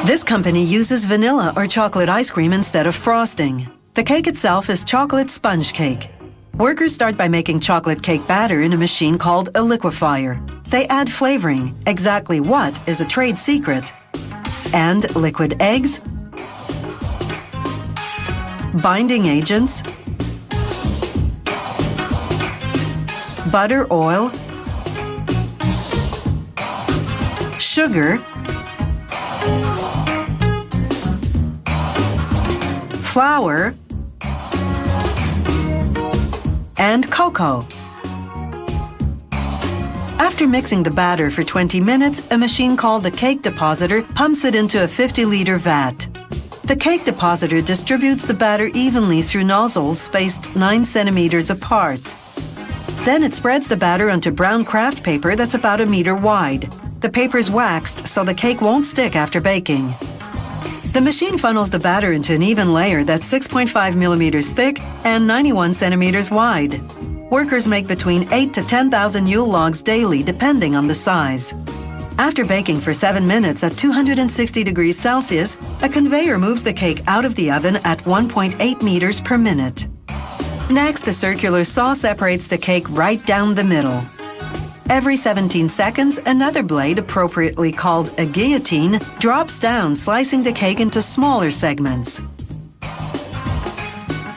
This company uses vanilla or chocolate ice cream instead of frosting. The cake itself is chocolate sponge cake. Workers start by making chocolate cake batter in a machine called a liquefier. They add flavoring, exactly what is a trade secret, and liquid eggs, binding agents, butter, oil, sugar, flour, and cocoa. After mixing the batter for 20 minutes, a machine called the cake depositor pumps it into a 50-liter vat. The cake depositor distributes the batter evenly through nozzles spaced 9 centimeters apart. Then it spreads the batter onto brown craft paper that's about 1 meter wide. The paper's waxed so the cake won't stick after baking. The machine funnels the batter into an even layer that's 6.5 millimeters thick and 91 centimeters wide. Workers make between 8 to 10,000 Yule logs daily, depending on the size. After baking for 7 minutes at 260 degrees Celsius, a conveyor moves the cake out of the oven at 1.8 meters per minute. Next, a circular saw separates the cake right down the middle. Every 17 seconds, another blade, appropriately called a guillotine, drops down, slicing the cake into smaller segments.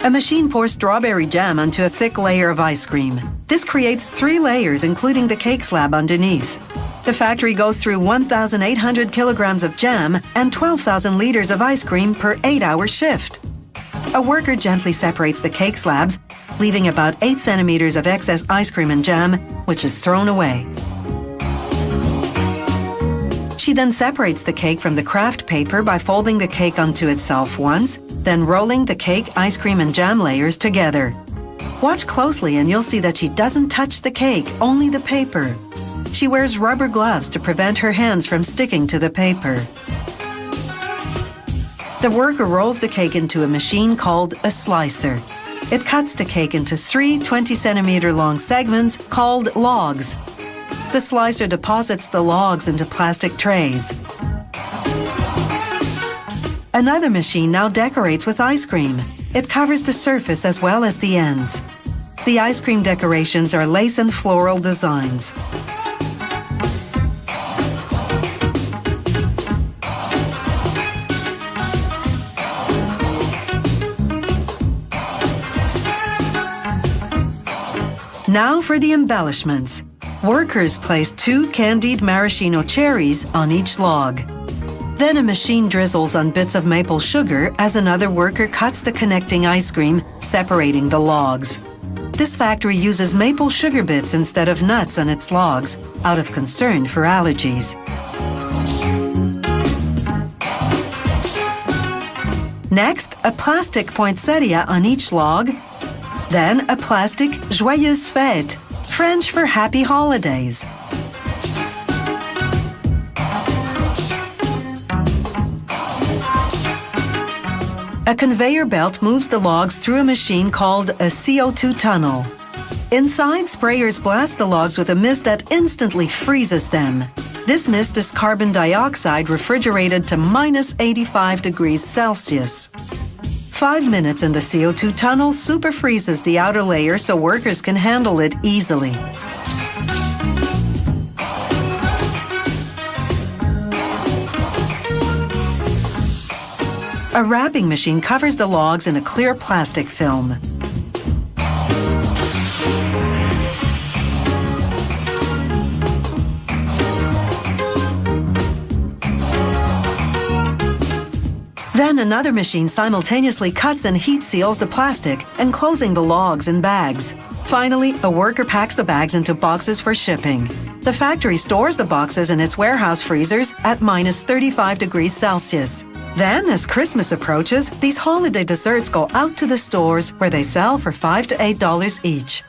A machine pours strawberry jam onto a thick layer of ice cream. This creates 3 layers, including the cake slab underneath. The factory goes through 1,800 kilograms of jam and 12,000 liters of ice cream per 8-hour shift. A worker gently separates the cake slabs, leaving about 8 centimeters of excess ice cream and jam, which is thrown away. She then separates the cake from the craft paper by folding the cake onto itself once, then rolling the cake, ice cream, and jam layers together. Watch closely and you'll see that she doesn't touch the cake, only the paper. She wears rubber gloves to prevent her hands from sticking to the paper. The worker rolls the cake into a machine called a slicer. It cuts the cake into 3 20-centimeter long segments called logs. The slicer deposits the logs into plastic trays. Another machine now decorates with ice cream. It covers the surface as well as the ends. The ice cream decorations are lace and floral designs. Now for the embellishments. Workers place 2 candied maraschino cherries on each log. Then a machine drizzles on bits of maple sugar as another worker cuts the connecting ice cream, separating the logs. This factory uses maple sugar bits instead of nuts on its logs, out of concern for allergies. Next, a plastic poinsettia on each log. Then a plastic Joyeuse Fête, French for happy holidays. A conveyor belt moves the logs through a machine called a CO2 tunnel. Inside, sprayers blast the logs with a mist that instantly freezes them. This mist is carbon dioxide refrigerated to minus 85 degrees Celsius. 5 minutes in the CO2 tunnel super freezes the outer layer so workers can handle it easily. A wrapping machine covers the logs in a clear plastic film. Then another machine simultaneously cuts and heat seals the plastic, enclosing the logs in bags. Finally, a worker packs the bags into boxes for shipping. The factory stores the boxes in its warehouse freezers at minus 35 degrees Celsius. Then, as Christmas approaches, these holiday desserts go out to the stores where they sell for $5 to $8 each.